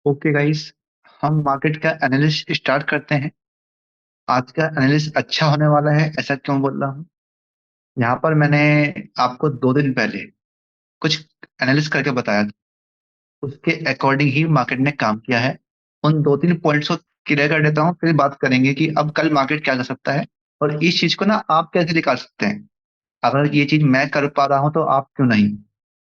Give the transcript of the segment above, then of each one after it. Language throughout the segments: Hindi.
ओके गाइस, हम मार्केट का एनालिसिस स्टार्ट करते हैं। आज का एनालिसिस अच्छा होने वाला है, ऐसा क्यों बोल रहा हूँ। यहाँ पर मैंने आपको 2 दिन पहले कुछ एनालिसिस करके बताया था। उसके अकॉर्डिंग ही मार्केट ने काम किया है। उन 2-3 पॉइंट्स को क्लियर कर देता हूँ, फिर बात करेंगे कि अब कल मार्केट क्या कर सकता है और इस चीज को ना आप कैसे निकाल सकते हैं। अगर ये चीज मैं कर पा रहा हूँ तो आप क्यों नहीं।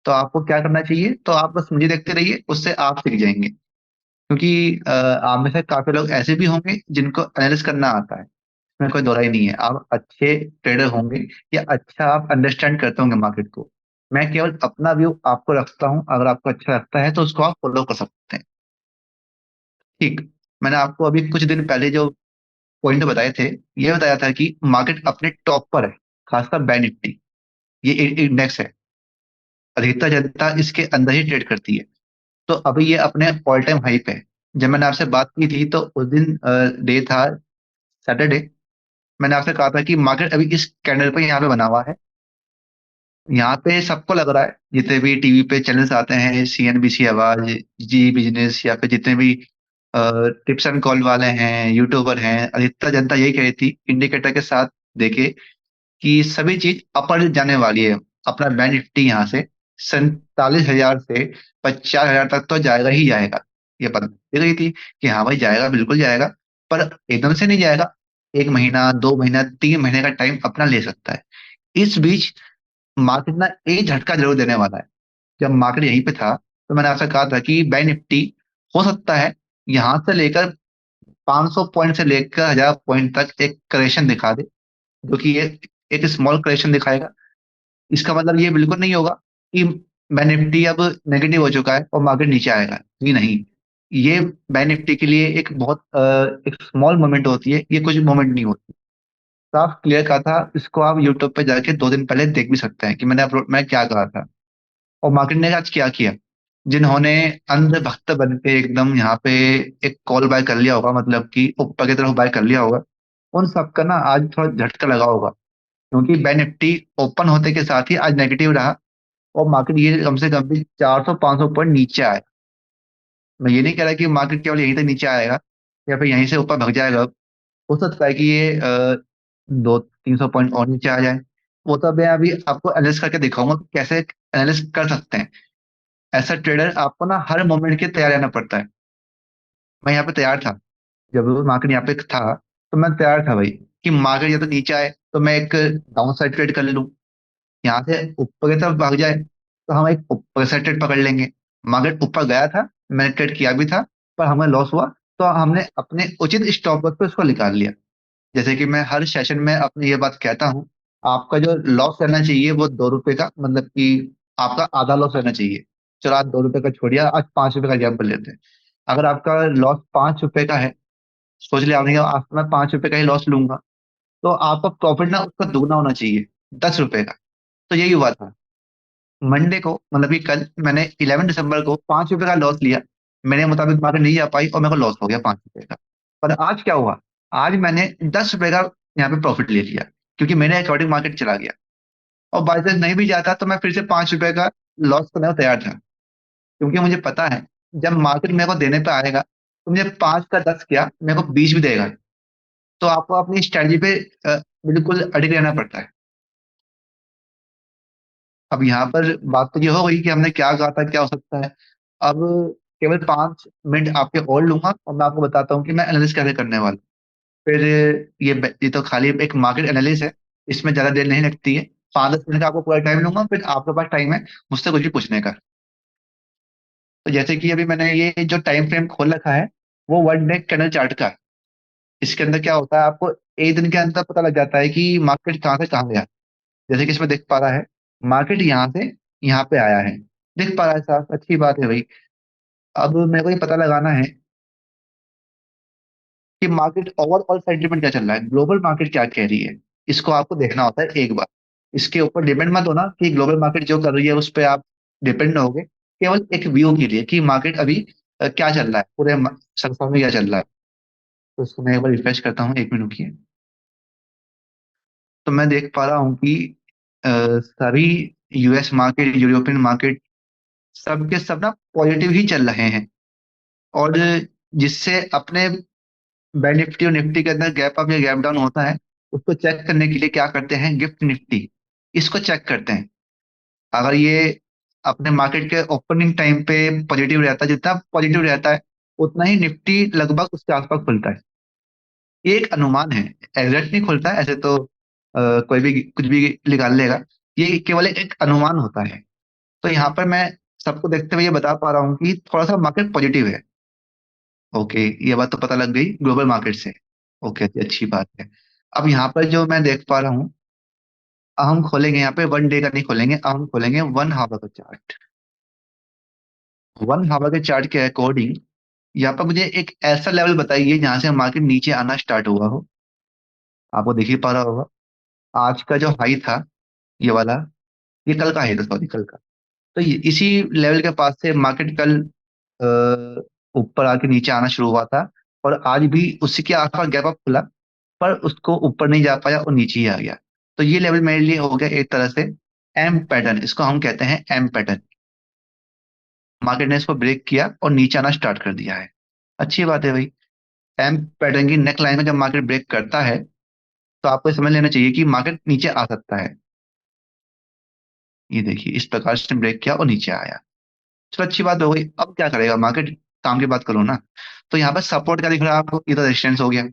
तो आपको क्या करना चाहिए, तो आप बस मुझे देखते रहिए, उससे आप सीख जाएंगे। क्योंकि आप में से काफी लोग ऐसे भी होंगे जिनको एनालिसिस करना आता है। इसमें कोई दो राय नहीं है, आप अच्छे ट्रेडर होंगे या अच्छा आप अंडरस्टैंड करते होंगे मार्केट को। मैं केवल अपना व्यू आपको रखता हूँ, अगर आपको अच्छा लगता है तो उसको आप फॉलो कर सकते हैं। ठीक। मैंने आपको अभी कुछ दिन पहले जो पॉइंट बताए थे, ये बताया था कि मार्केट अपने टॉप पर है, खासकर बैंक निफ्टी। ये इंडेक्स है, अधिकतर जनता इसके अंदर ही ट्रेड करती है। तो अभी ये अपने ऑल टाइम हाई पे है। जब मैंने आपसे बात की थी तो उस दिन डे था सैटरडे। मैंने आपसे कहा था कि मार्केट अभी इस कैंडल पे यहाँ पे बना हुआ है। यहाँ पे सबको लग रहा है, जितने भी टीवी पे चैनल्स आते हैं, सीएनबीसी आवाज, जी बिजनेस, या फिर जितने भी टिप्स एंड कॉल वाले हैं, यूट्यूबर हैं, अधिकतर जनता यही कह रही थी इंडिकेटर के साथ देखे कि सभी चीज अपर जाने वाली है। अपना बैंक निफ्टी यहाँ से 47,000 से 50,000 तक तो जाएगा ही जाएगा। ये पता चल रही थी कि हाँ भाई जाएगा, बिल्कुल जाएगा। पर एकदम से नहीं जाएगा। 1 महीना, 2 महीना, 3 महीने का टाइम अपना ले सकता है। इस बीच मार्केट ना एक झटका जरूर देने वाला है। जब मार्केट यहीं पे था तो मैंने आपसे कहा था कि बैंक निफ्टी हो सकता है यहाँ से लेकर 500 पॉइंट से लेकर 1,000 पॉइंट तक एक करेक्शन दिखा दे, जो कि एक स्मॉल करेक्शन दिखाएगा। इसका मतलब ये बिल्कुल नहीं होगा कि बैंक निफ्टी अब नेगेटिव हो चुका है और मार्केट नीचे आएगा, जी नहीं। ये बैंक निफ्टी के लिए एक बहुत एक स्मॉल मोमेंट होती है, ये कुछ मोमेंट नहीं होती। साफ क्लियर कहा था, इसको आप यूट्यूब पे जाके 2 दिन पहले देख भी सकते हैं कि मैं क्या कहा था। और मार्केट ने आज क्या किया। जिन्होंने अंधभक्त बन के एकदम यहाँ पे एक कॉल बाय कर लिया होगा, मतलब कि ऊपर की तरफ बाय कर लिया होगा, उन सबका ना आज थोड़ा झटका लगा होगा। क्योंकि बैंक निफ्टी ओपन होते के साथ ही आज नेगेटिव रहा और मार्केट ये कम से कम भी 400-500 पॉइंट नीचे आए। मैं ये नहीं कह रहा कि मार्केट केवल यहीं तक नीचे आएगा या फिर यहीं से ऊपर भग जाएगा। हो सकता है कि ये 200-300 पॉइंट और नीचे आ जाए। वो तो मैं अभी आपको एनालिस करके दिखाऊंगा कि कैसे एनालिस कर सकते हैं। ऐसा ट्रेडर आपको ना हर मोमेंट के तैयार रहना पड़ता है। मैं यहाँ पे तैयार था, जब मार्केट यहाँ पे था तो मैं तैयार था भाई कि मार्केट या तो नीचे आए तो मैं एक डाउन साइड ट्रेड कर लूँ, यहाँ से ऊपर की तरफ भाग जाए तो हम एक ऊपर से ट्रेड पकड़ लेंगे। मार्केट ऊपर गया था, मैंने ट्रेड किया भी था, पर हमें लॉस हुआ। तो हमने अपने उचित स्टॉप लॉस पे उसको निकाल लिया। जैसे कि मैं हर सेशन में अपनी ये बात कहता हूँ, आपका जो लॉस रहना चाहिए वो 2 रुपए का, मतलब कि आपका आधा लॉस रहना चाहिए। चलो आज 2 रुपए का छोड़िए, आज 5 रुपए का एग्जाम्पल लेते हैं। अगर आपका लॉस 5 रुपए का है, सोच लिया आपने कि आज मैं 5 रुपए का ही लॉस लूंगा, तो आपका प्रॉफिट ना उसका दुगना होना चाहिए, 10 रुपए का। तो यही हुआ था मंडे को, मतलब कि कल मैंने 11 दिसंबर को 5 रुपए का लॉस लिया। मेरे मुताबिक मार्केट नहीं जा पाई और मेरे को लॉस हो गया 5 रुपए का। पर आज क्या हुआ, आज मैंने 10 रुपए का यहाँ पे प्रॉफिट ले लिया, क्योंकि मेरे अकॉर्डिंग मार्केट चला गया। और बाई चांस नहीं भी जाता तो मैं फिर से 5 रुपए का लॉस करने को तैयार था। क्योंकि मुझे पता है जब मार्केट मेरे को देने पे आएगा तो मुझे 5 का 10 क्या, मेरे को 20 भी देगा। तो आपको अपनी स्ट्रेटजी पे बिल्कुल अडिग रहना पड़ता है। अब यहाँ पर बात तो ये हो गई कि हमने क्या कहा था, क्या हो सकता है। अब केवल 5 मिनट आपके और लूंगा और मैं आपको बताता हूँ कि मैं एनालिसिस कैसे करने वाला हूँ। फिर ये तो खाली एक मार्केट एनालिसिस है, इसमें ज्यादा देर नहीं लगती है। 5-10 मिनट का आपको पूरा टाइम लूंगा, फिर आपके पास टाइम है मुझसे कुछ भी पूछने का। तो जैसे कि अभी मैंने ये जो टाइम फ्रेम खोल रखा है, वो 1 डे कैंडल चार्ट का है। इसके अंदर क्या होता है, आपको एक दिन के अंदर पता लग जाता है कि मार्केट कहाँ से कहाँ गया। जैसे कि इसमें देख पा रहा है, मार्केट यहाँ से यहाँ पे आया है। देख पा रहा है साहब, अच्छी बात है भाई। अब मेरे को ये पता लगाना है कि मार्केट ओवरऑल सेंटीमेंट क्या चल रहा है, ग्लोबल मार्केट क्या कह रही है। इसको आपको देखना होता है एक बार। इसके ऊपर डिपेंड मत होना कि ग्लोबल मार्केट जो कर रही है उस पर आप डिपेंड होगे। केवल एक व्यू के लिए कि मार्केट अभी क्या चल रहा है, पूरे संसार में क्या चल रहा है। तो इसको मैं एक बार रिफ्रेश करता हूँ, 1 मिनट रुकिए। तो मैं देख पा रहा हूँ कि सभी यूएस मार्केट, यूरोपियन मार्केट, सब के सब ना पॉजिटिव ही चल रहे हैं। और जिससे अपने बैंक निफ्टी और निफ्टी के अंदर गैप अप या गैप डाउन होता है, उसको चेक करने के लिए क्या करते हैं, गिफ्ट निफ्टी, इसको चेक करते हैं। अगर ये अपने मार्केट के ओपनिंग टाइम पे पॉजिटिव रहता है, जितना पॉजिटिव रहता है उतना ही निफ्टी लगभग उसके आसपास खुलता है। ये एक अनुमान है, एग्जैक्ट नहीं खुलता है ऐसे तो कोई भी कुछ भी निकाल लेगा। ये केवल एक अनुमान होता है। तो यहाँ पर मैं सबको देखते हुए ये बता पा रहा हूँ कि थोड़ा सा मार्केट पॉजिटिव है। ओके, ये बात तो पता लग गई ग्लोबल मार्केट से। ओके, अच्छी बात है। अब यहाँ पर जो मैं देख पा रहा हूँ, हम खोलेंगे यहाँ पे वन डे का नहीं खोलेंगे, हम खोलेंगे वन हावर का चार्ट। वन हावर के चार्ट के अकॉर्डिंग यहाँ पर मुझे एक ऐसा लेवल बताइए जहां से मार्केट नीचे आना स्टार्ट हुआ हो। आपको दिख ही पा रहा होगा, आज का जो हाई था ये वाला, ये कल का हाई था, सॉरी कल का। तो ये इसी लेवल के पास से मार्केट कल ऊपर आके नीचे आना शुरू हुआ था, और आज भी उसी के आसपास गैप अप खुला, पर उसको ऊपर नहीं जा पाया और नीचे ही आ गया। तो ये लेवल मेरे लिए हो गया एक तरह से एम पैटर्न, इसको हम कहते हैं एम पैटर्न। मार्केट ने इसको ब्रेक किया और नीचे आना स्टार्ट कर दिया है। अच्छी बात है भाई। एम पैटर्न की नेक लाइन में जब मार्केट ब्रेक करता है, तो आपको ये समझ लेना चाहिए कि मार्केट नीचे आ सकता है। ये देखिए, इस प्रकार से ब्रेक किया और नीचे आया। चलो, अच्छी बात हो गई। अब क्या करेगा मार्केट, काम की बात करो ना। तो यहाँ पर सपोर्ट क्या दिख रहा है आपको, ये तो रेजिस्टेंस हो गया।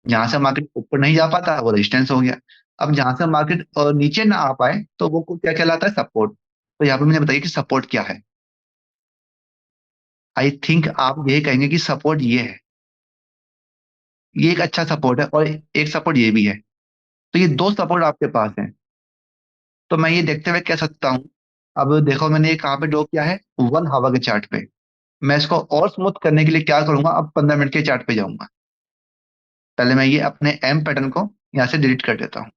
जहां से मार्केट ऊपर नहीं जा पाता वो रेजिस्टेंस हो गया। अब जहां से मार्केट नीचे ना आ पाए तो वो क्या कहलाता है, सपोर्ट। तो यहाँ पे मुझे बताइए कि सपोर्ट क्या है। आई थिंक आप यही कहेंगे कि सपोर्ट ये है। ये एक अच्छा सपोर्ट है, और एक सपोर्ट ये भी है। तो ये दो सपोर्ट आपके पास है। तो मैं ये देखते हुए कह सकता हूँ, अब देखो मैंने ये कहाँ पे ड्रॉ किया है, वन हावर के चार्ट पे। मैं इसको और स्मूथ करने के लिए क्या करूंगा, अब 15 मिनट के चार्ट पे जाऊंगा। पहले मैं ये अपने एम पैटर्न को यहाँ से डिलीट कर देता हूँ,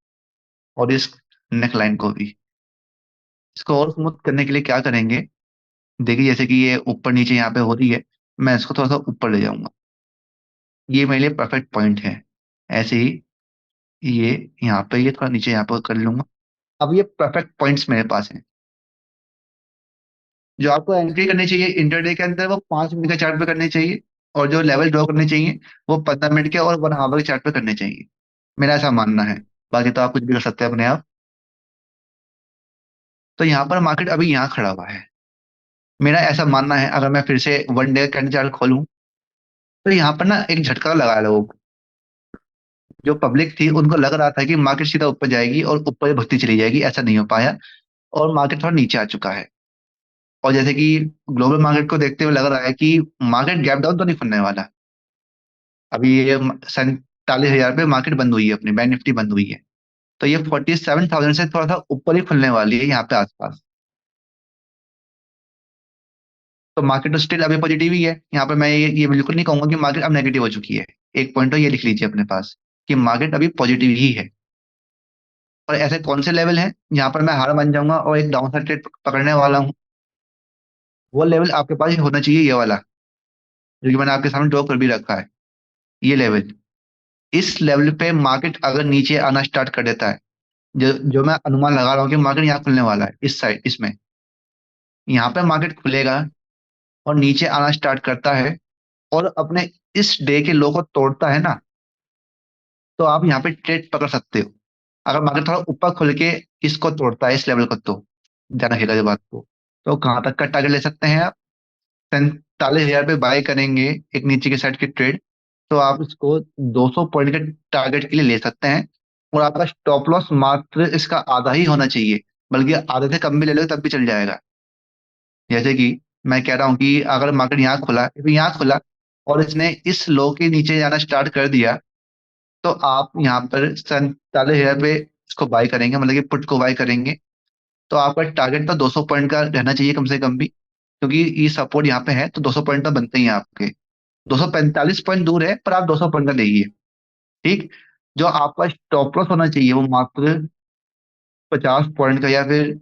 और इस नेक लाइन को भी। इसको और स्मूथ करने के लिए क्या करेंगे, देखिए जैसे कि ये ऊपर नीचे यहाँ पे हो रही है, मैं इसको थोड़ा सा ऊपर ले जाऊंगा। ये मेरे लिए परफेक्ट पॉइंट है। ऐसे ही ये यहाँ पे, ये थोड़ा नीचे यहाँ पर कर लूंगा। अब ये परफेक्ट पॉइंट्स मेरे पास हैं। जो आपको एंट्री करनी चाहिए इंटरडे के अंदर, वो 5 मिनट के चार्ट पे करनी चाहिए। और जो लेवल ड्रॉ करने चाहिए, वो 15 मिनट के और वन हावर के चार्ट पे करने चाहिए। मेरा ऐसा मानना है। बाकी तो आप कुछ भी कर सकते हैं अपने आप। तो यहाँ पर मार्केट अभी यहाँ खड़ा हुआ है। मेरा ऐसा मानना है, अगर मैं फिर से वन डे कैंडल चार्ट खोलूं, तो यहाँ पर ना एक झटका लगा लोगों को। जो पब्लिक थी उनको लग रहा था कि मार्केट सीधा ऊपर जाएगी और ऊपर ही भगती चली जाएगी, ऐसा नहीं हो पाया। और मार्केट थोड़ा नीचे आ चुका है। और जैसे कि ग्लोबल मार्केट को देखते हुए लग रहा है कि मार्केट गैप डाउन तो नहीं खुलने वाला। अभी ये 47,000 पे मार्केट बंद हुई है, अपनी बैंक निफ्टी बंद हुई है। तो ये 47,000 से थोड़ा सा ऊपर ही खुलने वाली है यहाँ पे आसपास। तो मार्केट तो स्टिल अभी पॉजिटिव ही है। यहाँ पे मैं ये बिल्कुल नहीं कहूंगा कि मार्केट अब नेगेटिव हो चुकी है। एक पॉइंट तो ये लिख लीजिए अपने पास, कि मार्केट अभी पॉजिटिव ही है। और ऐसे कौन से लेवल हैं जहां पर मैं हार मान जाऊंगा और एक डाउन साइड ट्रेड पकड़ने वाला हूँ। वो लेवल आपके पास होना चाहिए, ये वाला जो कि मैंने आपके सामने ड्रॉ कर भी रखा है। ये लेवल, इस लेवल पे मार्केट अगर नीचे आना स्टार्ट कर देता है, जो जो मैं अनुमान लगा रहा हूँ कि मार्केट यहाँ खुलने वाला है, इस साइड इसमें, यहाँ पे मार्केट खुलेगा और नीचे आना स्टार्ट करता है, और अपने इस डे के लो को तोड़ता है ना, तो आप यहाँ पे ट्रेड पकड़ सकते हो। अगर मार्केट थोड़ा ऊपर खुल के इसको तोड़ता है, इस लेवल को, तो ध्यान रखिएगा ये बात को। तो कहाँ तक का टारगेट ले सकते हैं आप, 47,000 पे बाय करेंगे एक नीचे के साइड की ट्रेड, तो आप इसको 200 पॉइंट के टारगेट के लिए ले सकते हैं। और आपका स्टॉप लॉस मात्र इसका आधा ही होना चाहिए, बल्कि आधे से कम भी ले लो तब भी चल जाएगा। जैसे कि मैं कह रहा हूँ कि अगर मार्केट यहाँ खुला, फिर यहाँ खुला, और इसने इस लो के नीचे जाना स्टार्ट कर दिया, तो आप यहाँ पर 47,000 पे इसको बाय करेंगे, मतलब कि पुट को बाय करेंगे। तो आपका टारगेट तो 200 पॉइंट का रहना चाहिए कम से कम भी, क्योंकि ये सपोर्ट यहाँ पे है, तो 200 पॉइंट तो बनते ही हैं आपके। 245 पॉइंट दूर है, पर आप 200 पॉइंट का लेंगे। ठीक। जो आपका स्टॉप लॉस होना चाहिए वो मात्र 50 पॉइंट का, या फिर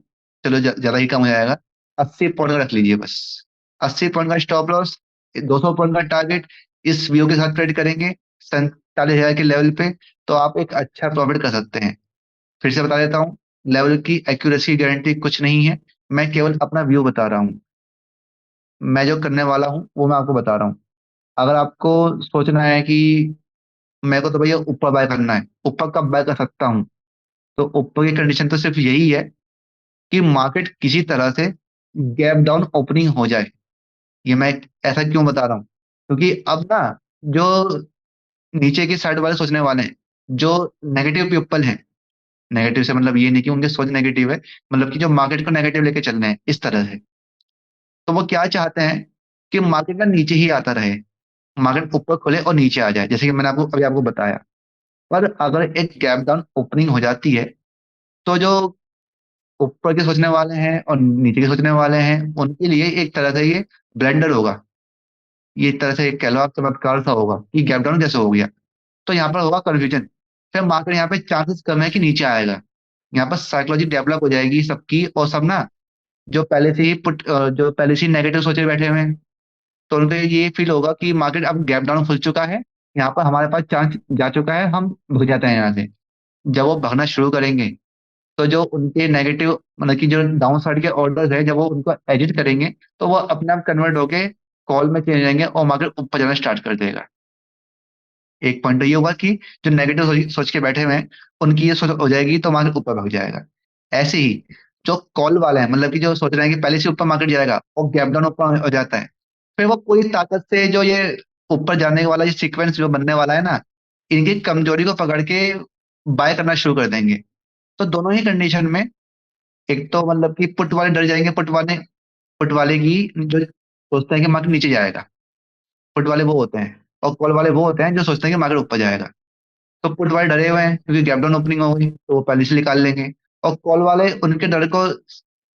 चलो ज्यादा ही कम हो जाएगा, 80 पॉइंट का रख लीजिए बस। 80 पॉइंट का स्टॉप लॉस, 200 पॉइंट का टारगेट, इस व्यू के साथ ट्रेड करेंगे 47,000 के लेवल पे, तो आप एक अच्छा प्रॉफिट कर सकते हैं। फिर से बता देता हूँ, लेवल की एक्यूरेसी गारंटी कुछ नहीं है, मैं केवल अपना व्यू बता रहा हूँ। मैं जो करने वाला हूँ वो मैं आपको बता रहा हूँ। अगर आपको सोचना है कि मेरे को तो भैया ऊपर बाय करना है, ऊपर कब बाय कर सकता हूँ, तो ऊपर की कंडीशन तो सिर्फ यही है कि मार्केट किसी तरह से गैप डाउन ओपनिंग हो जाए। ये मैं ऐसा क्यों बता रहा हूँ, क्योंकि अब ना जो नीचे की साइड वाले सोचने वाले हैं, जो नेगेटिव पीपल हैं, नेगेटिव से मतलब ये नहीं कि उनकी सोच नेगेटिव है, मतलब कि जो मार्केट को नेगेटिव लेके चल रहे हैं इस तरह से, तो वो क्या चाहते हैं कि मार्केट का नीचे ही आता रहे, मार्केट ऊपर खोले और नीचे आ जाए, जैसे कि मैंने आपको अभी आपको बताया। पर अगर एक गैप डाउन ओपनिंग हो जाती है, तो जो ऊपर के सोचने वाले हैं और नीचे के सोचने वाले हैं, उनके लिए एक तरह से ये ब्लेंडर होगा। ये एक तरह से एक कह लो आप चमत्कार सा होगा कि गैप डाउन कैसे हो गया। तो यहाँ पर होगा कंफ्यूजन, फिर मार्केट यहाँ पे चांसेस कम है कि नीचे आएगा। यहाँ पर साइकोलॉजी डेवलप हो जाएगी सबकी, और सब ना जो पहले से ही जो पहले से ही नेगेटिव सोचे बैठे हुए हैं, तो उनको ये फील होगा कि मार्केट अब गैप डाउन खुल चुका है, यहाँ पर हमारे पास चांस जा चुका है, हम भग जाते हैं यहाँ से। जब वो भगना शुरू करेंगे, तो जो उनके नेगेटिव मतलब कि जो डाउन साइड के ऑर्डर है, जब वो उनको एडिट करेंगे, तो वो अपने आप कन्वर्ट होके कॉल में चेंज होंगे और मार्केट ऊपर जाना स्टार्ट कर देगा। एक पॉइंट तो ये होगा कि जो नेगेटिव सोच के बैठे हुए हैं, उनकी ये सोच हो जाएगी तो मार्केट ऊपर भाग जाएगा। ऐसे ही जो कॉल वाला है, मतलब कि जो सोच रहे हैं कि पहले से ऊपर मार्केट जाएगा और गैप डाउन ऊपर हो जाता है, फिर वो पूरी ताकत से जो ये ऊपर जाने वाला ये सीक्वेंस जो बनने वाला है ना, इनकी कमजोरी को पकड़ के बाय करना शुरू कर देंगे। तो दोनों ही कंडीशन में, एक तो मतलब कि पुट वाले डर जाएंगे, पुट वाले की जो सोचते हैं कि मार्केट नीचे जाएगा, पुट वाले वो होते हैं, और कॉल वाले वो होते हैं जो सोचते हैं कि मार्केट ऊपर जाएगा। तो पुट वाले डरे हुए हैं क्योंकि गैप डाउन ओपनिंग हो गई, तो वो पहले से निकाल लेंगे। और कॉल वाले उनके डर को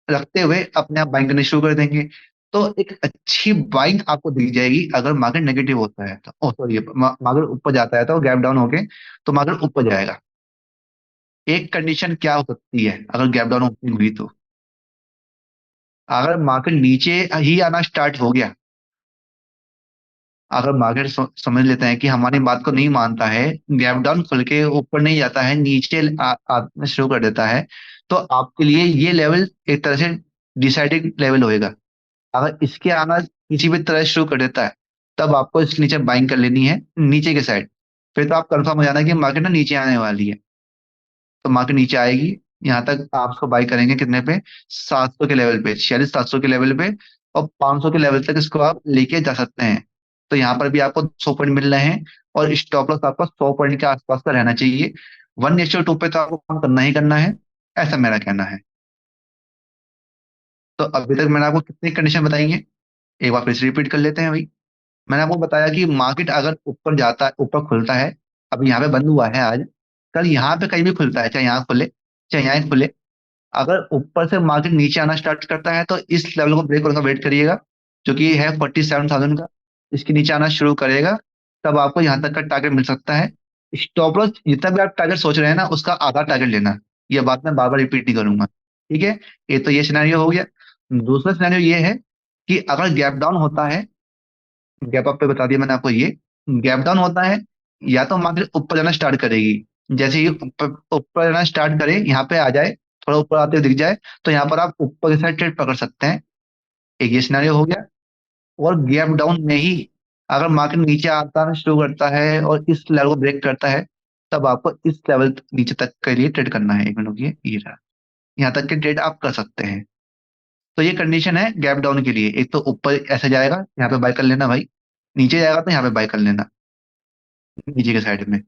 रखते हुए अपने आप बाइंग करनी शुरू कर देंगे। तो एक अच्छी बाइंग आपको दी जाएगी अगर मार्केट नेगेटिव होता है तो, ओ सॉरी, मार्केट ऊपर जाता है तो गैप डाउन होके तो मार्केट ऊपर जाएगा। एक कंडीशन क्या हो सकती है अगर गैप डाउन ओपनिंग हुई तो, अगर मार्केट नीचे ही आना स्टार्ट हो गया, अगर मार्केट समझ लेते हैं कि हमारी बात को नहीं मानता है, गैप डाउन खुल के ऊपर नहीं जाता है, नीचे आना शुरू कर देता है, तो आपके लिए ये लेवल एक तरह से डिसाइडिंग लेवल होएगा। अगर इसके आना किसी भी तरह शुरू कर देता है, तब आपको इसके नीचे बाइंग कर लेनी है नीचे के साइड। फिर तो आप कंफर्म हो जाना कि मार्केट ना नीचे आने वाली है, तो मार्केट नीचे आएगी। यहाँ तक आप उसको बाई करेंगे कितने पे, 700 के लेवल पे, 4600 के लेवल पे, और 500 के लेवल तक इसको आप लेके जा सकते हैं। तो यहाँ पर भी आपको 100 पॉइंट मिल रहे हैं, और स्टॉप लॉस आपका 100 पॉइंट के आसपास का रहना चाहिए। 1:2 पे तो आपको काम करना ही करना है, ऐसा मेरा कहना है। तो अभी तक मैंने आपको कितनी कंडीशन बताई है, एक बार फिर से रिपीट कर लेते हैं भाई। मैंने आपको बताया कि मार्केट अगर ऊपर जाता है, ऊपर खुलता है, अब यहाँ पे बंद हुआ है आज, कल यहाँ पे कहीं भी खुलता है, चाहे यहाँ खुले चाहे यहाँ खुले, अगर ऊपर से मार्केट नीचे आना स्टार्ट करता है तो इस लेवल को ब्रेक होने का वेट करिएगा, जो कि है 47,000 का। इसके नीचे आना शुरू करेगा, तब आपको यहाँ तक का टारगेट मिल सकता है। स्टॉप लॉस जितना भी आप टारगेट सोच रहे हैं ना, उसका आधा टारगेट लेना। ये बात मैं बार बार रिपीट नहीं करूंगा, ठीक है। ये तो ये सिनेरियो हो गया। दूसरा सिनेरियो ये है कि अगर गैप डाउन होता है, गैप अप पे बता दिया मैंने आपको ये, गैप डाउन होता है, या तो मार्केट ऊपर जाना स्टार्ट करेगी। जैसे ही ऊपर ऊपर जाना स्टार्ट करे, यहाँ पे आ जाए, थोड़ा ऊपर आते हुए दिख जाए, तो यहाँ पर आप ऊपर के साइड ट्रेड पकड़ सकते हैं। एक ये सिनेरियो हो गया। और गैप डाउन में ही अगर मार्केट नीचे आता शुरू करता है और इस लेवल को ब्रेक करता है, तब आपको इस लेवल नीचे तक के लिए ट्रेड करना है। एक मिनट रुकिए, ये रहा, यहाँ तक के ट्रेड आप कर सकते हैं। तो ये कंडीशन है गैप डाउन के लिए, एक तो ऊपर ऐसे जाएगा, यहाँ पे बाय कर लेना भाई, नीचे जाएगा तो यहाँ पे बाय कर लेना, नीचे के साइड में।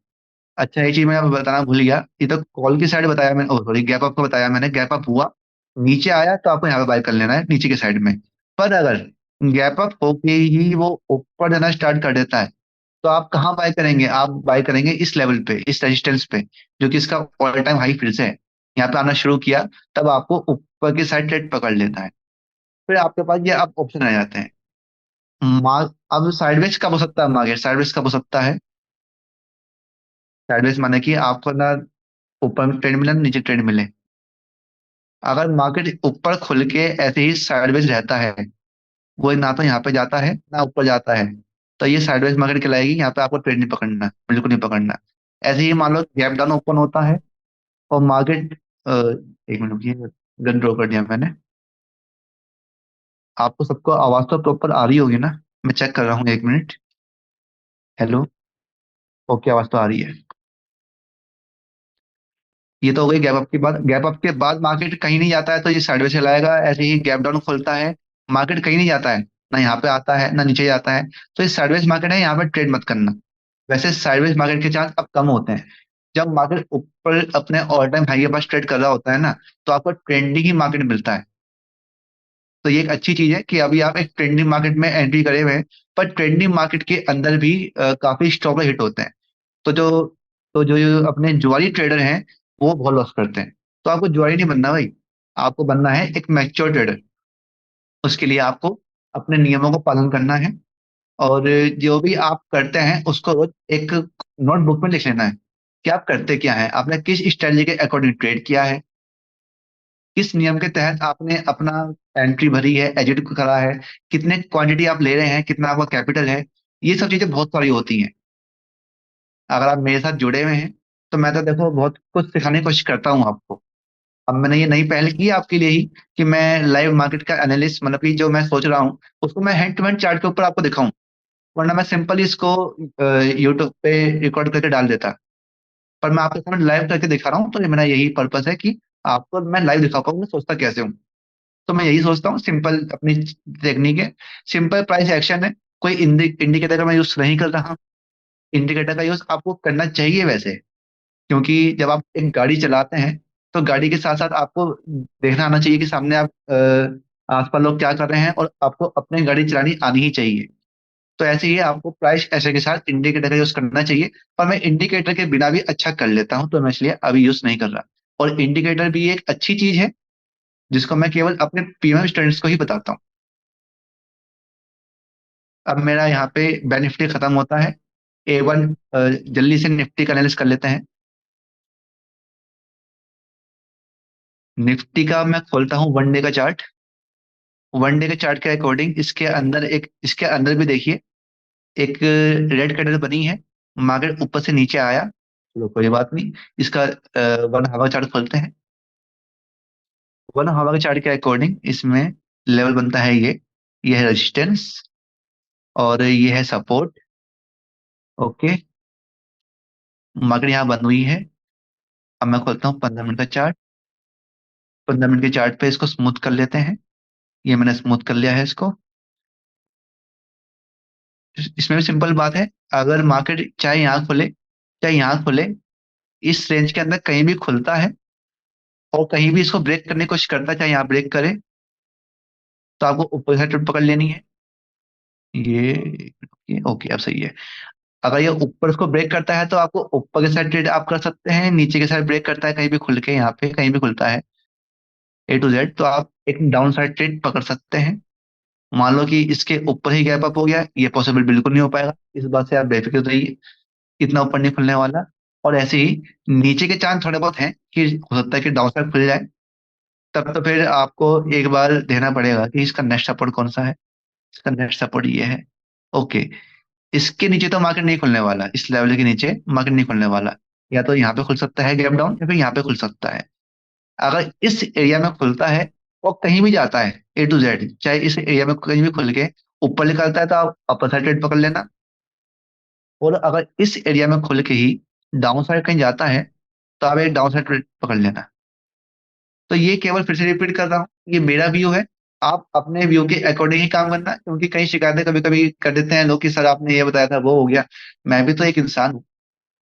अच्छा, ये चीज मैं आपको बताना भूल गया, ये तो कॉल की साइड बताया मैंने, सॉरी गैप अप को बताया मैंने, गैप अप हुआ, नीचे आया तो आपको यहाँ पे बाय कर लेना है नीचे के साइड में। पर अगर गैप अप होके ही वो ऊपर जाना स्टार्ट कर देता है, तो आप कहाँ बाय करेंगे, आप बाय करेंगे इस लेवल पे, इस रेजिस्टेंस पे, जो कि इसका ऑल टाइम हाई फिर से है, यहाँ पे आना शुरू किया, तब आपको ऊपर की साइड ट्रेड पकड़ लेता है। फिर आपके पास ये आप ऑप्शन आ जाते हैं। अब साइडवेज कब हो सकता है मार्केट, साइडवेज कब हो सकता है, साइडवेज माने कि आपको ना ऊपर में ट्रेंड मिले ना नीचे ट्रेंड मिले। अगर मार्केट ऊपर खुल के ऐसे ही साइडवेज रहता है, वो ना तो यहाँ पे जाता है ना ऊपर जाता है, तो ये साइडवेज मार्केट कहलाएगी, यहाँ पे आपको ट्रेड नहीं पकड़ना, बिल्कुल नहीं पकड़ना। ऐसे ही मान लो गैप डाउन ओपन होता है और मार्केट, एक मिनट रुकिए, गन ड्रॉ कर दिया मैंने। आपको सबको आवाज तो प्रॉपर आ रही होगी ना? मैं चेक कर रहा हूँ, एक मिनट। हेलो। ओके, आवाज तो आ रही है। ये तो हो गई गैप अप की बात। गैप अप के बाद मार्केट कहीं नहीं जाता है तो ये साइडवेज चलाएगा, ऐसे ही गैप डाउन खोलता है, मार्केट कहीं नहीं जाता है, ना यहाँ पे आता है ना नीचे जाता है। तो ये साइडवेज मार्केट है, यहाँ पे ट्रेड मत करना। वैसे साइडवेज मार्केट के चांस अब कम होते हैं। जब मार्केट ऊपर अपने ऑल टाइम हाई के पास ट्रेड कर रहा होता है ना, तो आपको ट्रेंडिंग ही मार्केट मिलता है। तो ये एक अच्छी चीज है कि अभी आप एक ट्रेंडिंग मार्केट में एंट्री करे हुए हैं। पर ट्रेंडिंग मार्केट के अंदर भी काफी स्टॉप हिट होते हैं। तो जो अपने जुआरी ट्रेडर हैं, वो बहुत लॉस करते हैं। तो आपको जुआरी नहीं बनना भाई, आपको बनना है एक मैच्योर ट्रेडर। उसके लिए आपको अपने नियमों का पालन करना है। और जो भी आप करते हैं उसको रोज एक नोटबुक में लिख लेना है कि आप करते क्या है, आपने किस स्ट्रेटजी के अकॉर्डिंग ट्रेड किया है, किस नियम के तहत आपने अपना एंट्री भरी है, एग्जिट करा है, कितने क्वांटिटी आप ले रहे हैं, कितना आपका कैपिटल है। ये सब चीजें बहुत सारी होती हैं। अगर आप मेरे साथ जुड़े हुए हैं तो मैं तो देखो बहुत कुछ सिखाने की कोशिश करता हूँ आपको। अब मैंने ये नई पहल की है आपके लिए ही कि मैं लाइव मार्केट का एनालिस्ट, मतलब कि जो मैं सोच रहा हूँ उसको मैं हैंड टू हैंड चार्ट के ऊपर आपको दिखाऊं। वरना मैं सिंपली इसको यूट्यूब पे रिकॉर्ड करके डाल देता। पर मैं आपके सामने लाइव करके दिखा रहा हूँ, तो ये मेरा यही पर्पस है कि आपको मैं लाइव दिखा पाऊँ मैं सोचता कैसे हूँ। तो मैं यही सोचता हूँ, सिंपल अपनी टेक्निक है, सिंपल प्राइस एक्शन है। कोई इंडिकेटर का मैं यूज नहीं कर रहा। इंडिकेटर का यूज आपको करना चाहिए वैसे, क्योंकि जब आप एक गाड़ी चलाते हैं तो गाड़ी के साथ साथ आपको देखना आना चाहिए कि सामने आप आसपास लोग क्या कर रहे हैं, और आपको अपनी गाड़ी चलानी आनी ही चाहिए। तो ऐसे ही आपको प्राइस ऐसे के साथ इंडिकेटर का यूज करना चाहिए। और मैं इंडिकेटर के बिना भी अच्छा कर लेता हूँ, तो मैं इसलिए अभी यूज नहीं कर रहा। और इंडिकेटर भी एक अच्छी चीज है जिसको मैं केवल अपने प्रीमियम स्टूडेंट्स को ही बताता हूँ। अब मेरा यहाँ पे बेनिफिट खत्म होता है। A1, जल्दी से निफ्टी का एनालिसिस कर लेते हैं। निफ्टी का मैं खोलता हूँ वन डे का चार्ट। वन डे के चार्ट के अकॉर्डिंग इसके अंदर भी देखिए, एक रेड कैंडल बनी है, मार्केट ऊपर से नीचे आया। चलो कोई बात नहीं, इसका वन हावर चार्ट खोलते हैं। वन हावर के चार्ट के अकॉर्डिंग इसमें लेवल बनता है ये है रेजिस्टेंस, और ये है सपोर्ट। ओके, मार्केट यहाँ बंद हुई है। अब मैं खोलता हूँ 15 मिनट का चार्ट। 15 मिनट के चार्ट पे इसको स्मूथ कर लेते हैं। ये मैंने स्मूथ कर लिया है इसको। इसमें भी सिंपल बात है, अगर मार्केट चाहे यहाँ खुले चाहे यहाँ खुले, इस रेंज के अंदर कहीं भी खुलता है और कहीं भी इसको ब्रेक करने की कोशिश करता है, चाहे यहाँ ब्रेक करे, तो आपको ऊपर साइड ट्रेड पकड़ लेनी है। ये ओके, अब सही है। अगर ये ऊपर इसको ब्रेक करता है तो आपको ऊपर के साइड ट्रेड आप कर सकते हैं, नीचे के साइड ब्रेक करता है कहीं भी खुल के, यहाँ पे कहीं भी खुलता है A to Z, तो आप एक डाउन साइड ट्रेड पकड़ सकते हैं। मान लो कि इसके ऊपर ही गैप अप हो गया, ये पॉसिबल बिल्कुल नहीं हो पाएगा, इस बात से आप बेफिक्र रहिए, इतना ऊपर नहीं खुलने वाला। और ऐसे ही नीचे के चांस थोड़े बहुत हैं कि हो सकता है कि डाउन साइड खुल जाए। तब तो फिर आपको एक बार देना पड़ेगा कि इसका नेक्स्ट सपोर्ट कौन सा है। इसका नेक्स्ट सपोर्ट ये है। ओके, इसके नीचे तो मार्केट नहीं खुलने वाला, इस लेवल के नीचे मार्केट नहीं खुलने वाला। या तो यहाँ पे खुल सकता है गैप डाउन, या फिर यहाँ पे खुल सकता है। अगर इस एरिया में खुलता है और कहीं भी जाता है A to Z, चाहे इस एरिया में कहीं भी खुल के ऊपर निकलता है, तो आप अपर साइड ट्रेड पकड़ लेना। और अगर इस एरिया में खुल के ही डाउन साइड कहीं जाता है, तो आप एक डाउन साइड ट्रेड पकड़ लेना। तो ये केवल फिर से रिपीट कर रहा हूँ, ये मेरा व्यू है। आप अपने व्यू के अकॉर्डिंग ही काम करना, क्योंकि कई शिकायतें कभी कभी कर देते हैं लोग कि सर आपने ये बताया था वो हो गया। मैं भी तो एक इंसान हूँ।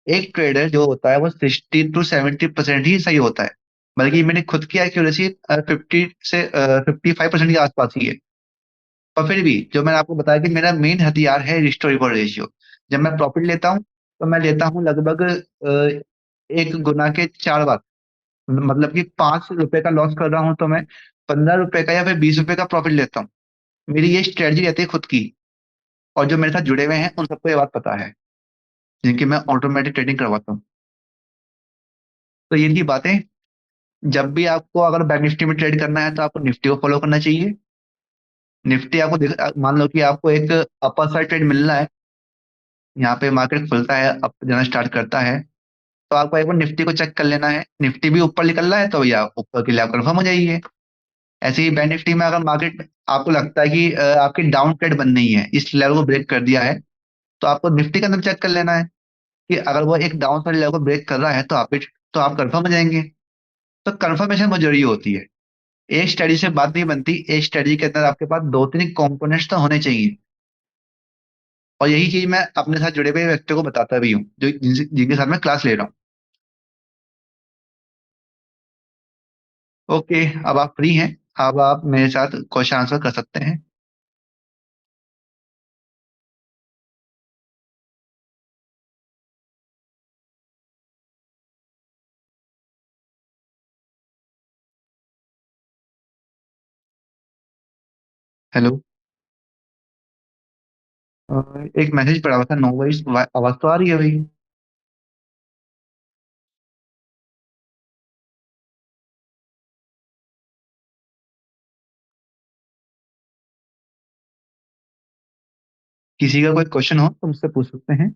एक ट्रेडर जो होता है वो 60 to 70% ही सही होता है। बल्कि मैंने खुद की एक्यूरेसी 55% के आसपास ही है। और फिर भी जो मैंने आपको बताया कि मेरा मेन हथियार है रिस्क रिवॉर्ड रेशियो। जब मैं प्रॉफिट लेता हूँ तो मैं लेता हूँ लगभग 1 गुना के 4 बार। मतलब कि 5 रुपए का लॉस कर रहा हूँ तो मैं 15 रुपए का या फिर 20 रुपए का प्रॉफिट लेता हूँ। मेरी ये स्ट्रेटजी रहती है खुद की। और जो मेरे साथ जुड़े हुए हैं उन सबको ये बात पता है, जिनकी मैं ऑटोमेटिक ट्रेडिंग करवाता हूँ। तो ये थी बातें। जब भी आपको अगर बैंक निफ्टी में ट्रेड करना है तो आपको निफ्टी को फॉलो करना चाहिए। निफ्टी आपको मान लो कि आपको एक अपर साइड ट्रेड मिल रहा है, यहाँ पे मार्केट खुलता है, अप जाना स्टार्ट करता है, तो आपको एक बार निफ्टी को चेक कर लेना है। निफ्टी भी ऊपर निकल रहा है तो भैया ऊपर के लिए आप कंफर्म हो जाइए। ऐसे ही बैंक निफ्टी में अगर मार्केट आपको लगता है कि आपकी डाउन ट्रेड बन रही है, इस लेवल को ब्रेक कर दिया है, तो आपको निफ्टी के अंदर चेक कर लेना है कि अगर वो एक डाउन साइड लेवल को ब्रेक कर रहा है तो तो आप कंफर्म हो जाएंगे। तो कंफर्मेशन बहुत जरूरी होती है। एक स्टडी से बात नहीं बनती, एक स्टडी के अंदर आपके पास दो तीन कंपोनेंट्स तो होने चाहिए। और यही चीज मैं अपने साथ जुड़े हुए व्यक्तियों को बताता भी हूँ, जो जिनके साथ मैं क्लास ले रहा हूँ। ओके, अब आप फ्री हैं। अब आप मेरे साथ क्वेश्चन आंसर कर सकते हैं। हेलो। एक मैसेज पड़ा हुआ था, नो वॉइस, आवाज तो आ रही है भाई? किसी का कोई क्वेश्चन हो तो मुझसे पूछ सकते हैं।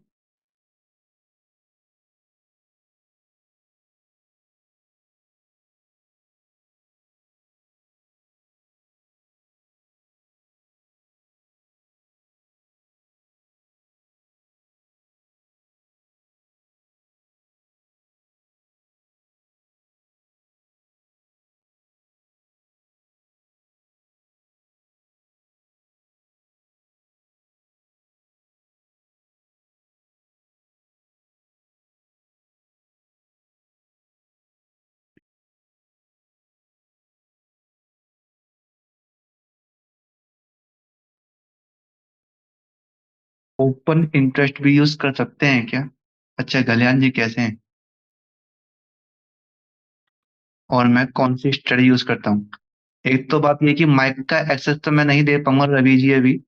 ओपन इंटरेस्ट भी यूज कर सकते हैं क्या? अच्छा, गलियान जी कैसे हैं? और मैं कौन सी स्टडी यूज करता हूँ? एक तो बात ये कि माइक का एक्सेस तो मैं नहीं दे पाऊंगा रवि जी अभी।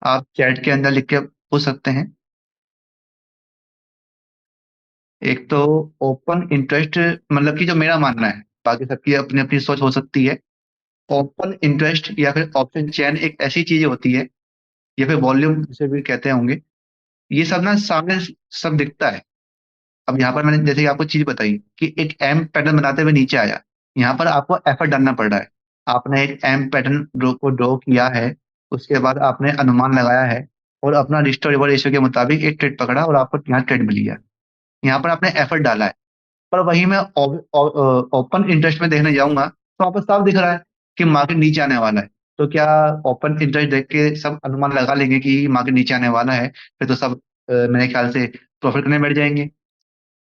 आप चैट के अंदर लिख के पूछ सकते हैं। एक तो ओपन इंटरेस्ट, मतलब कि जो मेरा मानना है, बाकी सबकी अपनी अपनी सोच हो सकती है। ओपन इंटरेस्ट या फिर ऑप्शन चेन एक ऐसी चीज होती है, या फिर वॉल्यूम जिसे भी कहते होंगे, ये सब ना सामने सब दिखता है। अब यहाँ पर मैंने जैसे कि आपको चीज बताई कि एक एम पैटर्न बनाते हुए नीचे आया, यहाँ पर आपको एफर्ट डालना पड़ रहा है। आपने एक एम पैटर्न ड्रॉ किया है, उसके बाद आपने अनुमान लगाया है, और अपना रिस्क रिवॉर्ड रेशियो के मुताबिक एक ट्रेड पकड़ा और आपको यहाँ ट्रेड मिली है। यहाँ पर आपने एफर्ट डाला है। पर वही मैं ओपन इंटरेस्ट में देखने जाऊंगा तो वहां पर साफ दिख रहा है कि मार्केट नीचे आने वाला है। तो क्या ओपन इंटरेस्ट देख के सब अनुमान लगा लेंगे कि मार्केट नीचे आने वाला है? फिर तो सब मेरे ख्याल से प्रॉफिट करने बैठ जाएंगे।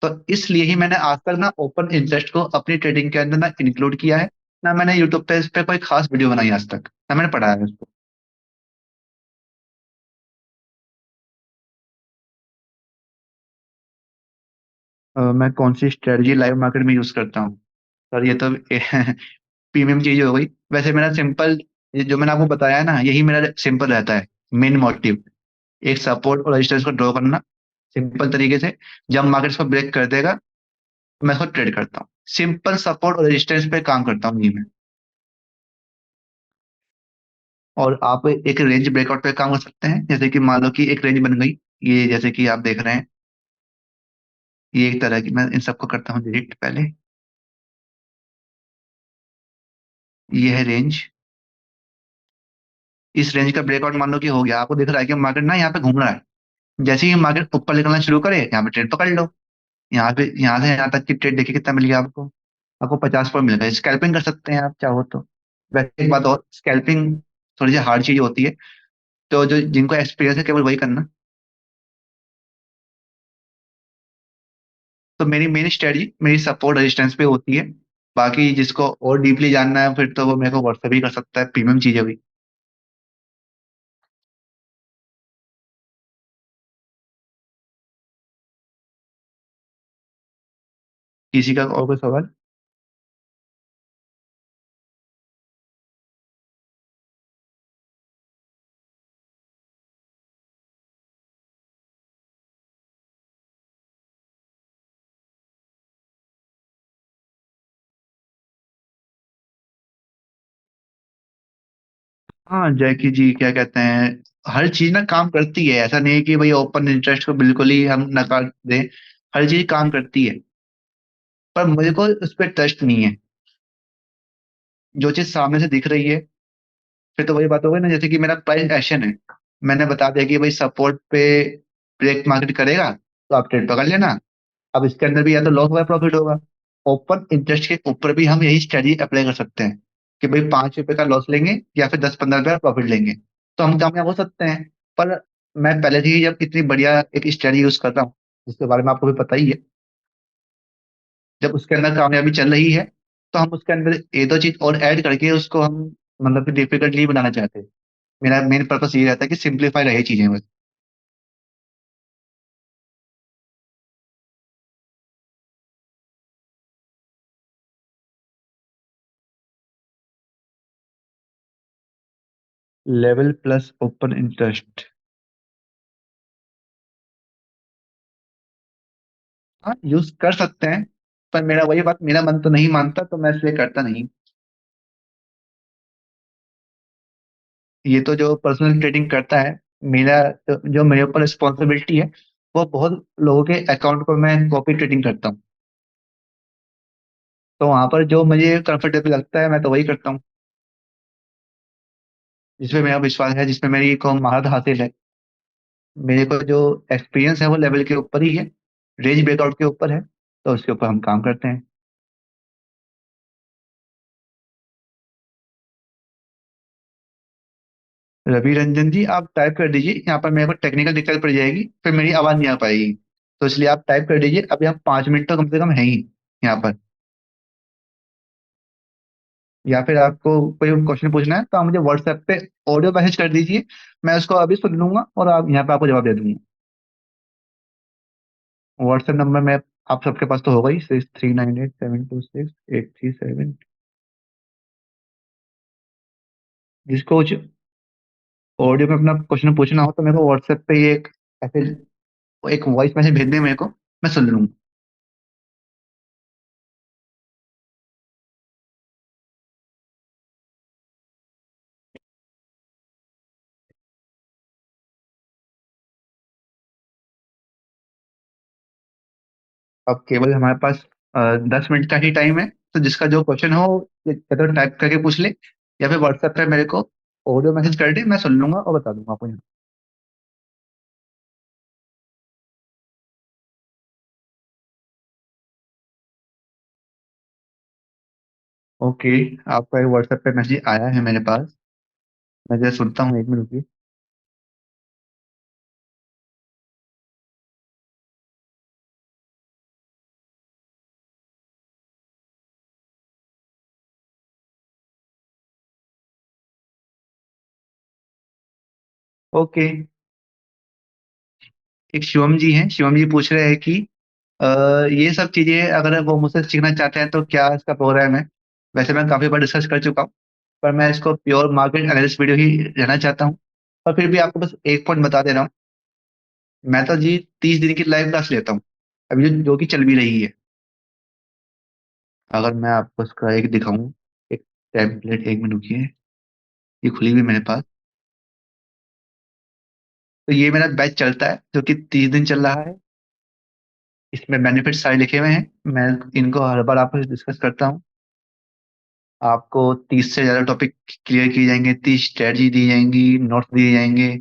तो इसलिए ही मैंने आज तक ना ओपन इंटरेस्ट को अपनी ट्रेडिंग के अंदर ना इंक्लूड किया है, ना मैंने यूट्यूब पे इस पे कोई खास वीडियो बनाई आज तक, ना मैंने पढ़ाया है उसको। मैं कौन सी स्ट्रेटजी लाइव मार्केट में यूज करता हूँ? सर ये तो प्रीमियम चीज हो गई। वैसे मेरा सिंपल, ये जो मैंने आपको बताया है ना, यही मेरा सिंपल रहता है। मेन मोटिव एक सपोर्ट और रेजिस्टेंस को ड्रॉ करना, सिंपल तरीके से। जब मार्केट इसको ब्रेक कर देगा तो मैं इसको ट्रेड करता हूँ। सिंपल सपोर्ट और रेजिस्टेंस पे काम करता हूँ ये मैं। और आप एक रेंज ब्रेकआउट पे काम कर सकते हैं, जैसे कि मान लो कि एक रेंज बन गई, ये जैसे कि आप देख रहे हैं, ये एक तरह की, मैं इन सबको करता हूँ डिलीट पहले। ये है रेंज। इस रेंज का ब्रेकआउट मान लो कि हो गया, आपको दिख रहा है कि मार्केट ना यहाँ पे घूम रहा है। जैसे ही मार्केट ऊपर निकलना शुरू करे, यहाँ पे ट्रेड पकड़ लो। यहाँ पे यहाँ से यहाँ तक की ट्रेड देखिए कितना मिल गया आपको। आपको 50 पॉइंट मिल गया। स्कैल्पिंग कर सकते हैं आप चाहो तो। वैसे एक बात और, स्कैल्पिंग थोड़ी सी हार्ड चीज होती है, तो जो जिनको एक्सपीरियंस है केवल वही करना। तो मेरी मेन स्ट्रेटजी मेरी सपोर्ट रेजिस्टेंस पे होती है। बाकी जिसको और डीपली जानना है फिर तो वो मेरे को व्हाट्सएप ही कर सकता है, प्रीमियम चीजें भी। किसी का और कोई सवाल? हाँ जैकी जी, क्या कहते हैं, हर चीज ना काम करती है। ऐसा नहीं है कि भाई ओपन इंटरेस्ट को बिल्कुल ही हम नकार दें। हर चीज काम करती है, पर मुझे को उस पर ट्रस्ट नहीं है। जो चीज सामने से दिख रही है, फिर तो वही बात हो गई ना, जैसे कि मेरा प्राइस एक्शन है। मैंने बता दिया कि भाई सपोर्ट पे ब्रेक मार्केट करेगा तो आप ट्रेड पकड़ लेना। अब इसके अंदर भी या तो लॉस होगा प्रॉफिट होगा। ओपन इंटरेस्ट के ऊपर भी हम यही स्ट्रेटजी अप्लाई कर सकते हैं कि भाई 5 रुपए का लॉस लेंगे या फिर 10-15 रुपए का प्रॉफिट लेंगे, तो हम कामयाब हो सकते हैं। पर मैं पहले से ही जब इतनी बढ़िया एक स्ट्रेटजी यूज कर रहा हूँ, जिसके बारे में आपको भी पता ही है, जब उसके अंदर कामयाबी चल रही है, तो हम उसके अंदर एक दो चीज और ऐड करके उसको हम मतलब कि डिफिकल्टली बनाना चाहते हैं। मेरा मेन पर्पस ये रहता है कि सिंप्लीफाई रहे चीजें बस। Level plus open interest. हाँ, यूज कर सकते हैं, पर मेरा वही बात, मेरा मन तो नहीं मानता, तो मैं इसलिए करता नहीं। ये तो जो पर्सनल ट्रेडिंग करता है, मेरा जो मेरे ऊपर रिस्पॉन्सिबिलिटी है, वो बहुत लोगों के अकाउंट पर मैं कॉपी ट्रेडिंग करता हूँ। तो वहां पर जो मुझे कंफर्टेबल लगता है मैं तो वही करता हूँ, जिसमें मेरा विश्वास है, जिसमें मेरी को महारत हासिल है। मेरे को जो एक्सपीरियंस है वो लेवल के ऊपर ही है, रेंज ब्रेकआउट के ऊपर है, तो उसके ऊपर हम काम करते हैं। रवि रंजन जी, आप टाइप कर दीजिए, यहाँ पर मेरे को टेक्निकल दिक्कत पड़ जाएगी, फिर मेरी आवाज नहीं आ पाएगी। तो इसलिए आप टाइप कर दीजिए, अभी हम 5 मिनट तो कम से कम है ही यहाँ पर। या फिर आपको कोई क्वेश्चन पूछना है तो आप मुझे व्हाट्सएप पे ऑडियो मैसेज कर दीजिए, मैं उसको अभी सुन लूंगा और आप यहाँ पे आपको जवाब दे दूंगा। व्हाट्सएप नंबर में आप सबके पास तो होगा ही, 6398726837। जिसको ऑडियो में अपना क्वेश्चन पूछना हो तो मेरे को व्हाट्सएप पे ये एक ऐसे एक वॉइस मैसेज भेज दे मेरे को, मैं सुन लूंगा। अब केवल हमारे पास 10 मिनट का ही टाइम है, तो जिसका जो क्वेश्चन हो या तो टाइप करके पूछ ले, या फिर व्हाट्सएप पे मेरे को ऑडियो मैसेज कर दे, मैं सुन लूंगा और बता दूंगा आपको यहाँ। ओके, आपका एक व्हाट्सएप पे मैसेज आया है मेरे पास, मैं जरा सुनता हूँ, 1 मिनट रुकिए। ओके, एक शिवम जी हैं, शिवम जी पूछ रहे हैं कि अ, ये सब चीजें अगर वो मुझसे सीखना चाहते हैं तो क्या इसका प्रोग्राम है। वैसे मैं काफी बार डिस्कस कर चुका हूँ, पर मैं इसको प्योर मार्केट एनालिस्ट वीडियो ही रहना चाहता हूँ। और फिर भी आपको बस एक पॉइंट बता दे रहा हूँ, मैं तो जी 30 दिन की लाइव क्लास लेता हूँ, अभी जो कि चल भी रही है। अगर मैं आपको इसका एक दिखाऊं, एक टेम्पलेट, 1 मिनट रुकिए, ये खुली हुई है मेरे पास। तो ये मेरा बैच चलता है जो कि 30 दिन चल रहा है। इसमें बेनिफिट सारे लिखे हुए हैं, मैं इनको हर बार आपस डिस्कस करता हूँ। आपको 30 से ज्यादा टॉपिक क्लियर किए जाएंगे, 30 स्ट्रेटजी दी जाएंगी, नोट्स दिए जाएंगे,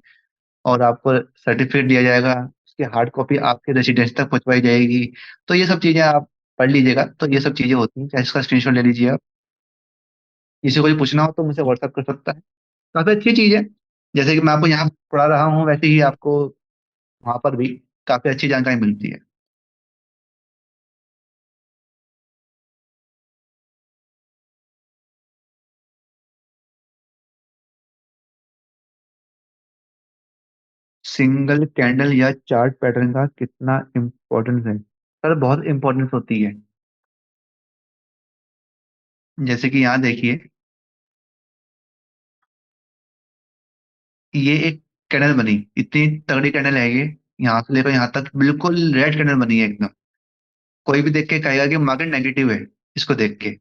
और आपको सर्टिफिकेट दिया जाएगा। उसकी हार्ड कॉपी आपके रेसिडेंस तक पहुंचवाई जाएगी। तो ये सब चीजें आप पढ़ लीजिएगा, तो ये सब चीजें होती हैं, चाहे इसका स्क्रीनशॉट ले लीजिए आप। किसी को भी पूछना हो तो मुझे व्हाट्सअप कर सकता है। काफी अच्छी चीज है, जैसे कि मैं आपको यहाँ पढ़ा रहा हूँ वैसे ही आपको वहां पर भी काफी अच्छी जानकारी मिलती है। सिंगल कैंडल या चार्ट पैटर्न का कितना इम्पोर्टेंस है? सर, बहुत इंपॉर्टेंस होती है। जैसे कि यहाँ देखिए, ये एक कैंडल बनी, इतनी तगड़ी कैंडल है ये, यहाँ से लेकर यहाँ तक बिल्कुल रेड कैंडल बनी है एकदम। कोई भी देख के कहेगा कि मार्केट नेगेटिव है इसको देख के।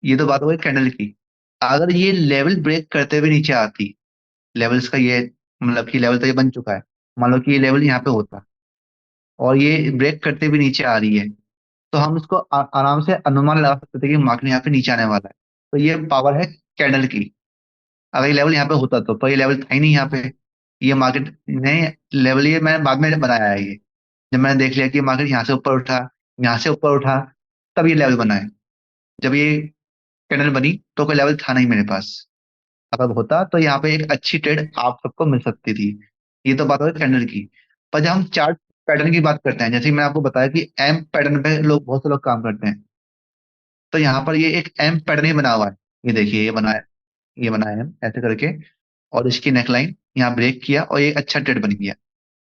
ये तो बात हो गई कैंडल की। अगर ये लेवल ब्रेक करते हुए नीचे आती, लेवल्स का ये मतलब कि लेवल तो ये बन चुका है, मान लो कि ये लेवल यहाँ पे होता और ये ब्रेक करते हुए नीचे आ रही है, तो हम इसको आराम से अनुमान लगा सकते थे कि मार्केट यहाँ पे नीचे आने वाला है। तो ये पावर है कैंडल की। अगर ये लेवल यहाँ पे होता तो, पर ये लेवल था ही नहीं यहाँ पे। ये मार्केट ने लेवल ये मैंने बाद में बनाया है ये। जब मैंने देख लिया कि मार्केट यहाँ से ऊपर उठा, यहाँ से ऊपर उठा, तब ये लेवल बना है। जब ये कैंडल बनी तो कोई लेवल था नहीं मेरे पास। अगर होता तो यहाँ पे एक अच्छी ट्रेड आप सबको मिल सकती थी। ये तो बात हो कैंडल की। पर जब हम चार्ट पैटर्न की बात करते हैं, जैसे कि मैंने आपको बताया कि एम पैटर्न पे लोग, बहुत से लोग काम करते हैं। तो यहाँ पर ये एक एम पैटर्न ही बना हुआ है। ये देखिए, ये बनाया है ऐसे करके। और इसकी नेकलाइन यहाँ ब्रेक किया और ये अच्छा ट्रेड बन गया।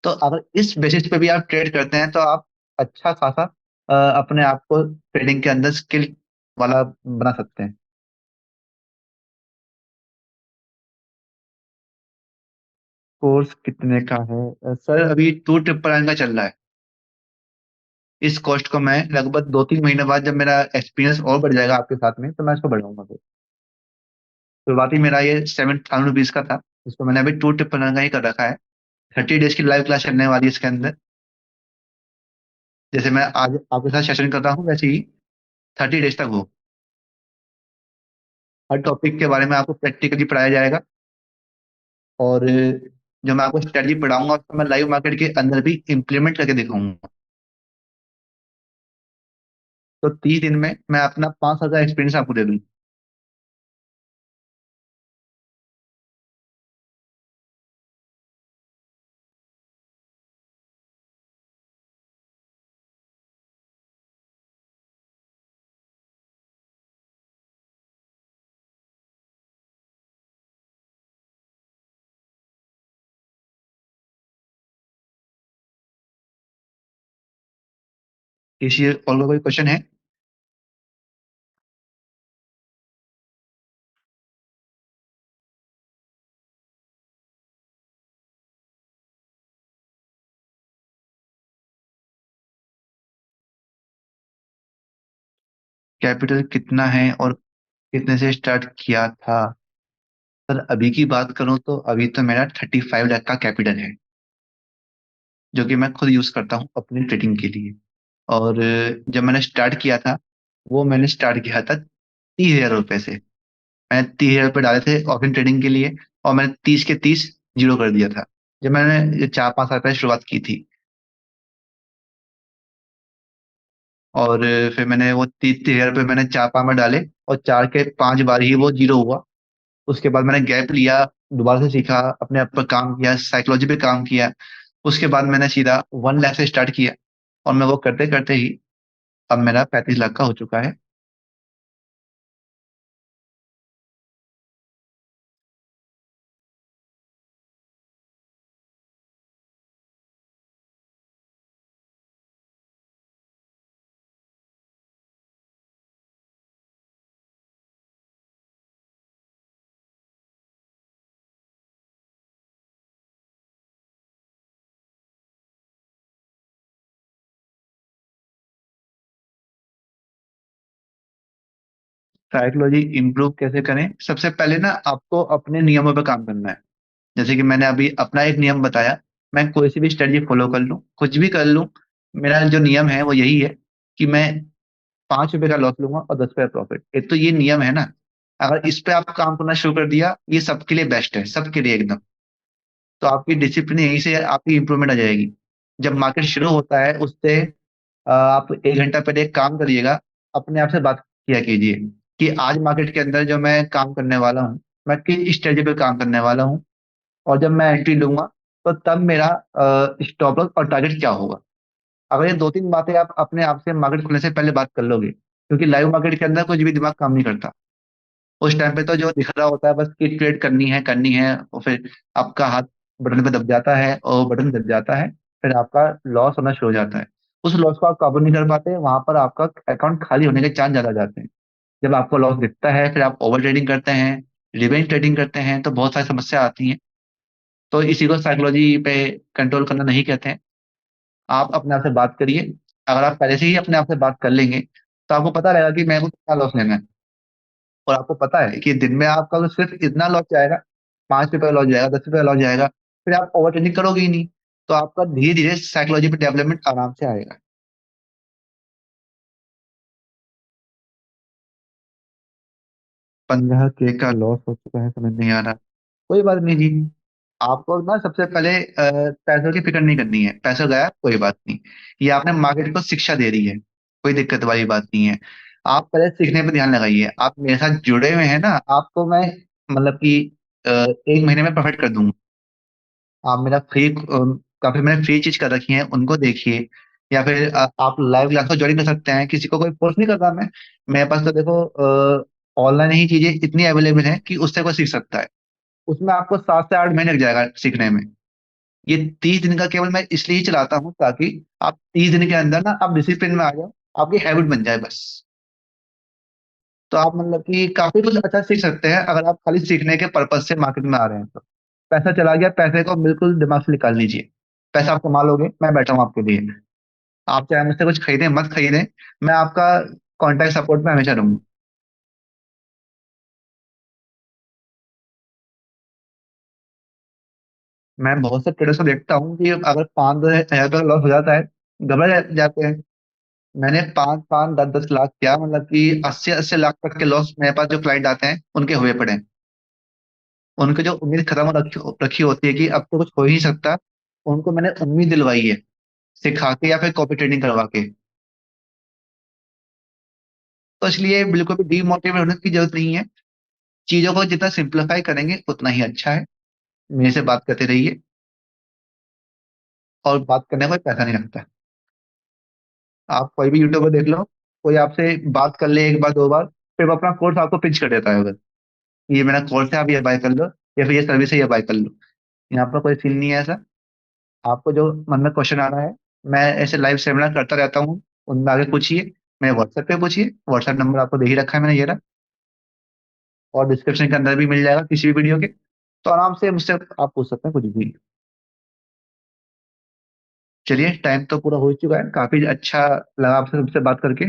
तो अगर इस बेसिस पे भी आप ट्रेड करते हैं तो आप अच्छा खासा अपने आप को ट्रेडिंग के अंदर स्किल वाला बना सकते हैं। कोर्स कितने का है? सर अभी 2 ट्रिपल 9 का चल रहा है। इस कॉस्ट को मैं लगभग 2-3 महीने बाद, जब मेरा एक्सपीरियंस और बढ़ जाएगा आपके साथ में, तो मैं इसको बढ़ाऊंगा फिर। शुरुआती मेरा ये 7,000 रुपीज का था। इसको मैंने अभी 2 ट्रिपल 9 का ही कर रखा है। 30 डेज की लाइव क्लास चलने वाली है इसके अंदर। जैसे मैं आज आपके साथ सेशन कर रहा हूँ, वैसे ही 30 डेज तक हो। हर टॉपिक के बारे में आपको प्रैक्टिकली पढ़ाया जाएगा। और जो मैं आपको स्ट्रेटजी पढ़ाऊंगा उसको मैं लाइव मार्केट के अंदर भी इम्प्लीमेंट करके दिखाऊंगा। तो 30 दिन में मैं अपना 5 साल का एक्सपीरियंस आपको दे दूँ। इसी और कोई क्वेश्चन है? कैपिटल कितना है और कितने से स्टार्ट किया था? सर अभी की बात करूं तो अभी तो मेरा 35 लाख का कैपिटल है, जो कि मैं खुद यूज करता हूँ अपनी ट्रेडिंग के लिए। और जब मैंने स्टार्ट किया था, वो मैंने स्टार्ट किया था 30,000 रुपए से। मैंने 30,000 रुपये डाले थे ऑप्शन ट्रेडिंग के लिए, और मैंने 30 के 30 जीरो कर दिया था, जब मैंने ये 4-5 साल पहले शुरुआत की थी। और फिर मैंने वो 30,000 रुपये मैंने 4 बार में डाले, और 4 के 5 बार ही वो जीरो हुआ। उसके बाद मैंने गैप लिया, दोबारा से सीखा, अपने आप पर काम किया, साइकोलॉजी पे काम किया। उसके बाद मैंने सीधा 1 लाख से स्टार्ट किया। और मैं वो करते करते ही अब मेरा 35 लाख का हो चुका है। साइकोलॉजी इंप्रूव कैसे करें? सबसे पहले ना आपको अपने नियमों पर काम करना है। जैसे कि मैंने अभी अपना एक नियम बताया। मैं कोई सी भी स्ट्रेटजी फॉलो कर लूँ, कुछ भी कर लूँ, मेरा जो नियम है वो यही है कि मैं 5 रुपए का लॉस लूंगा और 10 रुपए का प्रॉफिट। एक तो ये नियम है ना। अगर इस पे आप काम करना शुरू कर दिया, ये सबके लिए बेस्ट है, सबके लिए एकदम। तो आपकी डिसिप्लिन यहीं से आपकी इंप्रूवमेंट आ जाएगी। जब मार्केट शुरू होता है उससे आप 1 घंटा पहले एक काम करिएगा। अपने आप से बात किया कीजिए कि आज मार्केट के अंदर जो मैं काम करने वाला हूँ, मैं किस स्ट्रेटजी पे काम करने वाला हूँ, और जब मैं एंट्री लूंगा तो तब मेरा स्टॉप लॉस और टारगेट क्या होगा। अगर ये 2-3 बातें आप अपने आप से मार्केट खुलने से पहले बात कर लोगे, क्योंकि लाइव मार्केट के अंदर कुछ भी दिमाग काम नहीं करता। उस टाइम पे तो जो दिख रहा होता है बस कि ट्रेड करनी है, और फिर आपका हाथ बटन पे दब जाता है, और बटन दब जाता है, फिर आपका लॉस होना शुरू हो जाता है। उस लॉस को आप काबू नहीं कर पाते, वहां पर आपका अकाउंट खाली होने के चांस ज्यादा जाते हैं। जब आपको लॉस दिखता है, फिर आप ओवर ट्रेडिंग करते हैं, रिवेंज ट्रेडिंग करते हैं, तो बहुत सारी समस्या आती हैं। तो इसी को साइकोलॉजी पे कंट्रोल करना नहीं कहते हैं। आप अपने आप से बात करिए। अगर आप पहले से ही अपने आप से बात कर लेंगे, तो आपको पता रहेगा कि मेरे को कितना लॉस लेना है। और आपको पता है कि दिन में आपका तो सिर्फ इतना लॉस जाएगा, 5 रुपए का लॉस जाएगा, 10 रुपए का लॉस जाएगा। फिर आप ओवर ट्रेडिंग करोगे ही नहीं। तो आपका धीरे धीरे साइकोलॉजी पे डेवलपमेंट आराम से आएगा। 15K का लॉस हो चुका है, समझ नहीं आ रहा। कोई बात नहीं जी। आपको ना सबसे पहले पैसों की फिक्र नहीं करनी है। पैसा गया कोई बात नहीं। ये आपने मार्केट को शिक्षा दे दी है, कोई दिक्कत वाली बात नहीं है। आप पहले सीखने पर ध्यान लगाइए। आप मेरे साथ जुड़े हुए हैं ना, आपको मैं मतलब कि 1 महीने में प्रॉफिट कर दूंगा। आप मेरा फ्री, काफी मैंने फ्री चीज कर रखी है, उनको देखिए। या फिर आप लाइव क्लास को ज्वाइन कर सकते हैं, किसी को कोई फोर्स नहीं कर रहा मैं। मेरे पास तो देखो ऑनलाइन ही चीजें इतनी अवेलेबल है कि उससे कोई सीख सकता है। उसमें आपको 7 से 8 महीने लग जाएगा सीखने में। ये 30 दिन का केवल मैं इसलिए ही चलाता हूँ ताकि आप 30 दिन के अंदर ना आप डिसिप्लिन में आ जाओ, आपकी हैबिट बन जाए बस। तो आप मतलब कि काफी कुछ अच्छा सीख सकते हैं अगर आप खाली सीखने के पर्पज से मार्केट में आ रहे हैं तो। पैसा चला गया, पैसे को बिल्कुल दिमाग से निकाल लीजिए। पैसा आप कमा लोगे, मैं बैठा हूँ आपके लिए। आप चाहे मुझसे कुछ खरीदें मत खरीदें, मैं आपका कॉन्टैक्ट सपोर्ट में हमेशा रहूंगा। मैं बहुत से ट्रेडर्स को देखता हूँ कि अगर 5-10 हजार का लॉस हो जाता है, घबरा जाते हैं। मैंने 5-5, 10-10 लाख क्या मतलब कि 80-80 लाख तक के लॉस मेरे पास जो क्लाइंट आते हैं उनके हुए पड़े हैं। उनकी जो उम्मीद खत्म हो रखी रखी होती है कि अब तो कुछ हो ही नहीं सकता, उनको मैंने उम्मीद दिलवाई है, सिखा के या फिर कॉपी ट्रेडिंग करवा के। तो इसलिए बिल्कुल भी डीमोटिवेट होने की जरूरत नहीं है। चीजों को जितना सिंप्लीफाई करेंगे उतना ही अच्छा है। मेरे से बात करते रहिए, और बात करने में कोई पैसा नहीं लगता। आप कोई भी यूट्यूबर देख लो, कोई आपसे बात कर ले एक बार दो बार, फिर वो अपना कोर्स आपको पिच कर देता है उधर। ये मेरा कोर्स है, आप ये बाय कर लो, या फिर ये सर्विस है, ये बाय कर लो। यहाँ पर कोई सीन नहीं है ऐसा। आपको जो मन में क्वेश्चन आ रहा है, मैं ऐसे लाइव सेमिनार करता रहता हूँ, उनमें आगे पूछिए। मेरे व्हाट्सएप पे पूछिए, व्हाट्सएप नंबर आपको दे ही रखा है मैंने, ये रहा। और डिस्क्रिप्शन के अंदर भी मिल जाएगा किसी भी वीडियो के। तो आराम से मुझसे आप पूछ सकते हैं कुछ भी। चलिए, टाइम तो पूरा हो ही चुका है, काफी अच्छा लगा आपसे बात करके।